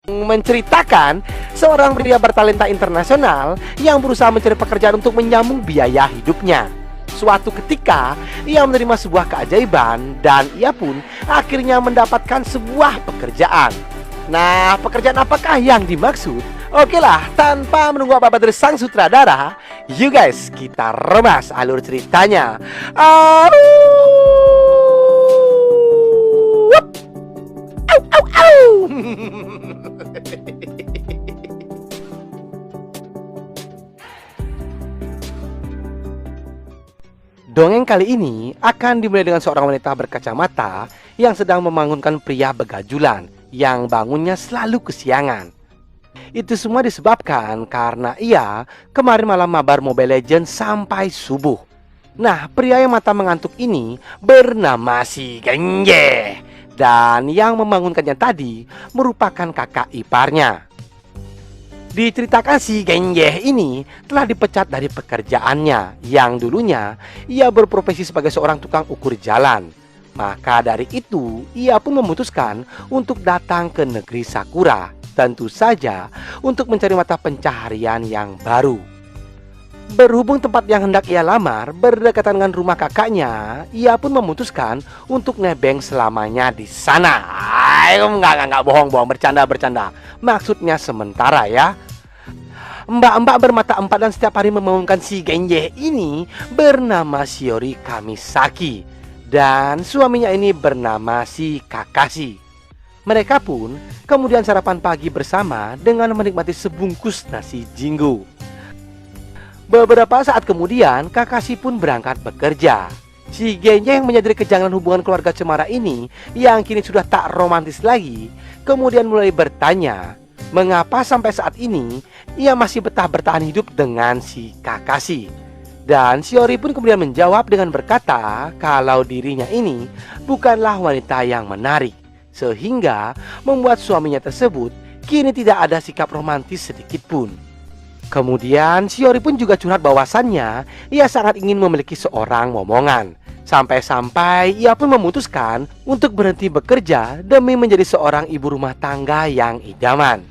menceritakan seorang pria bertalenta internasional yang berusaha mencari pekerjaan untuk menyambung biaya hidupnya. Suatu ketika, ia menerima sebuah keajaiban dan ia pun akhirnya mendapatkan sebuah pekerjaan. Nah, pekerjaan apakah yang dimaksud? Oke lah, tanpa menunggu apa-apa dari sang sutradara, you guys, kita remas alur ceritanya. Au! Au, au, au. Dongeng kali ini akan dimulai dengan seorang wanita berkacamata yang sedang membangunkan pria begajulan yang bangunnya selalu kesiangan. Itu semua disebabkan karena ia kemarin malam mabar Mobile Legends sampai subuh. Nah, pria yang mata mengantuk ini bernama si Genje. Dan yang membangunkannya tadi merupakan kakak iparnya. Diceritakan si Genje ini telah dipecat dari pekerjaannya yang dulunya ia berprofesi sebagai seorang tukang ukur jalan. Maka dari itu ia pun memutuskan untuk datang ke negeri Sakura, tentu saja untuk mencari mata pencaharian yang baru. Berhubung tempat yang hendak ia lamar berdekatan dengan rumah kakaknya, ia pun memutuskan untuk nebeng selamanya di sana. Enggak, bohong, bercanda. Maksudnya sementara ya. Mbak-mbak bermata empat dan setiap hari membangunkan si Genje ini bernama Shiori Kamisaki. Dan suaminya ini bernama si Kakashi. Mereka pun kemudian sarapan pagi bersama dengan menikmati sebungkus nasi jinggo. Beberapa saat kemudian Kakashi pun berangkat bekerja. Si Genje yang menyadari kejanggalan hubungan keluarga cemara ini yang kini sudah tak romantis lagi, kemudian mulai bertanya mengapa sampai saat ini ia masih betah bertahan hidup dengan si Kakashi. Dan Shiori pun kemudian menjawab dengan berkata kalau dirinya ini bukanlah wanita yang menarik, sehingga membuat suaminya tersebut kini tidak ada sikap romantis sedikit pun. Kemudian Shiori pun juga curhat bahwasannya ia sangat ingin memiliki seorang momongan. Sampai-sampai ia pun memutuskan untuk berhenti bekerja demi menjadi seorang ibu rumah tangga yang idaman.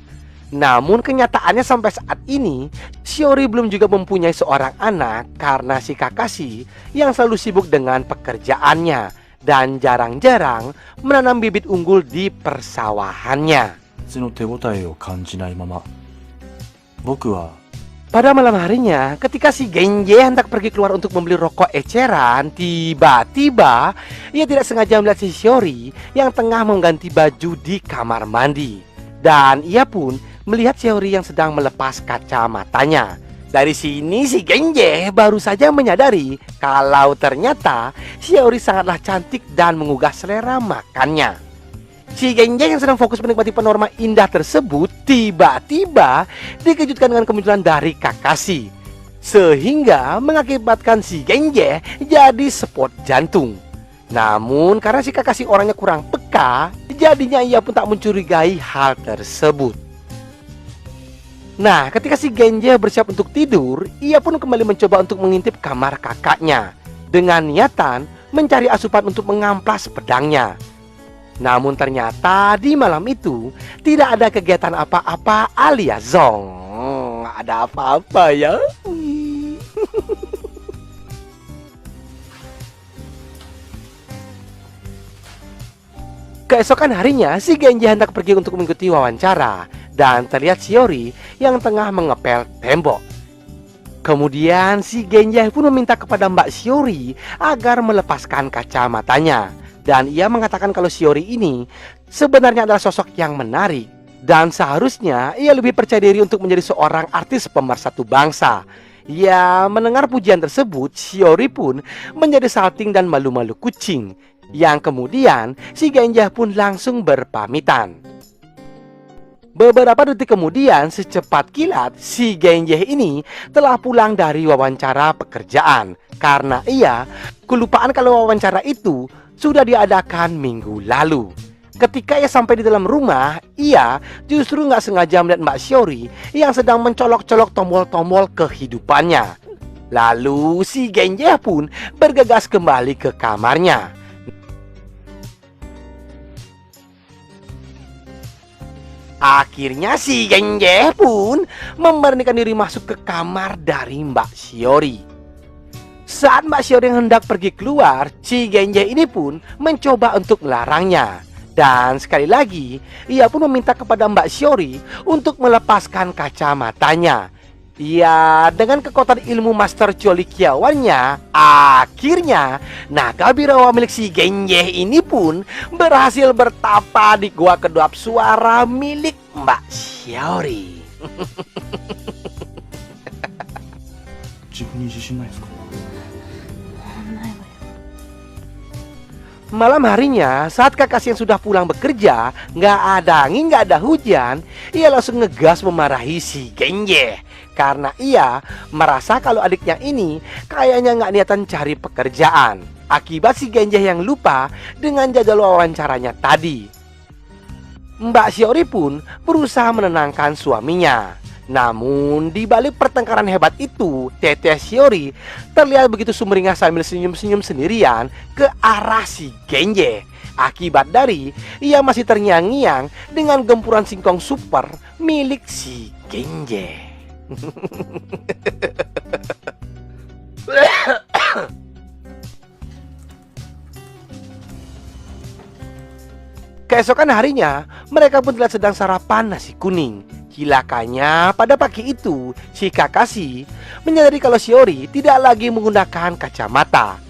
Namun kenyataannya sampai saat ini Shiori belum juga mempunyai seorang anak karena si Kakashi yang selalu sibuk dengan pekerjaannya dan jarang-jarang menanam bibit unggul di persawahannya. Pada malam harinya, ketika si Genje hendak pergi keluar untuk membeli rokok eceran, tiba-tiba ia tidak sengaja melihat si Shiori yang tengah mengganti baju di kamar mandi. Dan ia pun melihat Shiori yang sedang melepas kacamatanya. Dari sini si Genje baru saja menyadari kalau ternyata Shiori sangatlah cantik dan menggugah selera makannya. Si Genje yang sedang fokus menikmati panorama indah tersebut tiba-tiba dikejutkan dengan kemunculan dari Kakashi, sehingga mengakibatkan si Genje jadi spot jantung. Namun karena si Kakashi orangnya kurang peka, jadinya ia pun tak mencurigai hal tersebut. Nah, ketika si Genje bersiap untuk tidur, ia pun kembali mencoba untuk mengintip kamar kakaknya dengan niatan mencari asupan untuk mengamplas pedangnya. Namun ternyata di malam itu tidak ada kegiatan apa-apa alias zong. Ada apa-apa ya? Keesokan harinya si Genji hendak pergi untuk mengikuti wawancara dan terlihat Shiori yang tengah mengepel tembok. Kemudian si Genji pun meminta kepada Mbak Shiori agar melepaskan kacamatanya. Dan ia mengatakan kalau Shiori ini sebenarnya adalah sosok yang menarik dan seharusnya ia lebih percaya diri untuk menjadi seorang artis pemersatu bangsa. Ya, mendengar pujian tersebut, Shiori pun menjadi salting dan malu-malu kucing. Yang kemudian si Genja pun langsung berpamitan. Beberapa detik kemudian, secepat kilat, si Genje ini telah pulang dari wawancara pekerjaan karena ia kelupaan kalau wawancara itu sudah diadakan minggu lalu. Ketika ia sampai di dalam rumah, ia justru nggak sengaja melihat Mbak Shiori yang sedang mencolok-colok tombol-tombol kehidupannya. Lalu si Genje pun bergegas kembali ke kamarnya. Akhirnya si Genje pun memberanikan diri masuk ke kamar dari Mbak Shiori. Saat Mbak Shiori hendak pergi keluar, si Genje ini pun mencoba untuk melarangnya. Dan sekali lagi, ia pun meminta kepada Mbak Shiori untuk melepaskan kacamatanya. Ya, dengan kekuatan ilmu Master Colikiawannya, akhirnya naga birawa milik si Genje ini pun berhasil bertapa di gua kedap suara milik Mbak Shiori. Malam harinya, saat Kakashi yang sudah pulang bekerja, nggak ada angin, nggak ada hujan, ia langsung ngegas memarahi si Genje. Karena ia merasa kalau adiknya ini kayaknya nggak niatan cari pekerjaan. Akibat si Genje yang lupa dengan jadwal wawancaranya tadi. Mbak Shiori pun berusaha menenangkan suaminya. Namun di balik pertengkaran hebat itu, Teteh Shiori terlihat begitu sumringah sambil senyum-senyum sendirian ke arah si Genje. Akibat dari ia masih terngiang-ngiang dengan gempuran singkong super milik si Genje. Keesokan harinya, mereka pun terlihat sedang sarapan nasi kuning. Cilakanya, pada pagi itu, si Kakashi menyadari kalau Shiori tidak lagi menggunakan kacamata.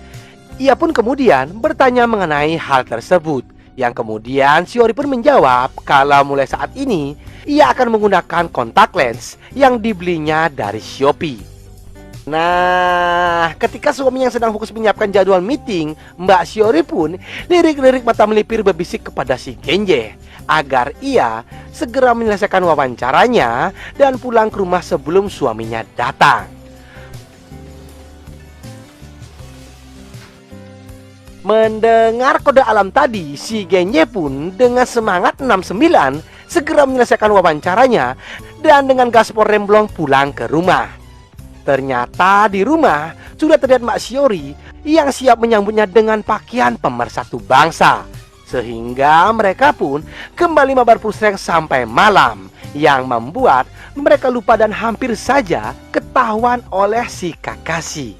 Ia pun kemudian bertanya mengenai hal tersebut. Yang kemudian Shiori pun menjawab kalau mulai saat ini ia akan menggunakan kontak lens yang dibelinya dari Shopee. Nah, ketika suami yang sedang fokus menyiapkan jadwal meeting, Mbak Shiori pun lirik-lirik mata melipir berbisik kepada si Genje agar ia segera menyelesaikan wawancaranya dan pulang ke rumah sebelum suaminya datang. Mendengar kode alam tadi, si Genje pun dengan semangat 69 segera menyelesaikan wawancaranya dan dengan gaspol remblong pulang ke rumah. Ternyata di rumah sudah terlihat Mbak Shiori yang siap menyambutnya dengan pakaian pemersatu bangsa. Sehingga mereka pun kembali mabar pusreng sampai malam, yang membuat mereka lupa dan hampir saja ketahuan oleh si Kakashi.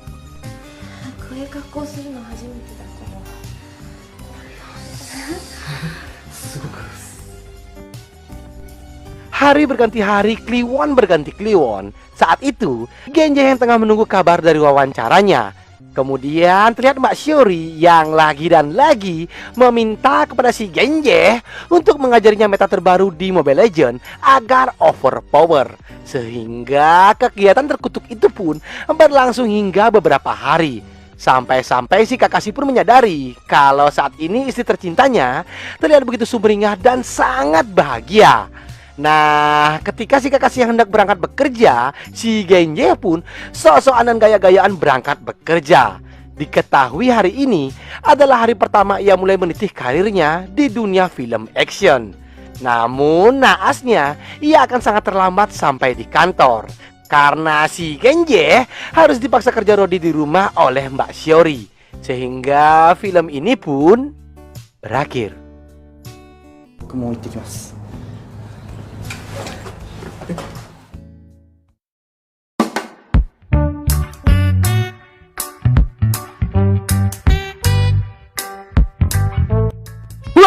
Hari berganti hari, kliwon berganti kliwon. Saat itu, Genje yang tengah menunggu kabar dari wawancaranya. Kemudian terlihat Mbak Shiori yang lagi dan lagi meminta kepada si Genje untuk mengajarinya meta terbaru di Mobile Legends agar overpower. Sehingga kegiatan terkutuk itu pun berlangsung hingga beberapa hari. Sampai-sampai si Kakashi pun menyadari kalau saat ini istri tercintanya terlihat begitu sumringah dan sangat bahagia. Nah, ketika si Kakashi yang hendak berangkat bekerja, si Genje pun sok-sokan dan gaya-gayaan berangkat bekerja. Diketahui hari ini adalah hari pertama ia mulai meniti karirnya di dunia film action. Namun naasnya, ia akan sangat terlambat sampai di kantor karena si Genje harus dipaksa kerja rodi di rumah oleh Mbak Shiori. Sehingga film ini pun berakhir.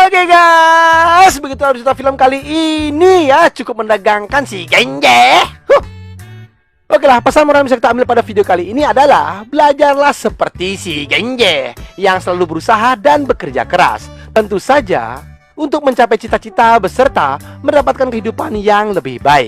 Oke guys, begitu habis cerita film kali ini ya, cukup mendagangkan si Genje. Oke lah, pesan moral yang bisa kita ambil pada video kali ini adalah belajarlah seperti si Genje yang selalu berusaha dan bekerja keras. Tentu saja untuk mencapai cita-cita beserta mendapatkan kehidupan yang lebih baik.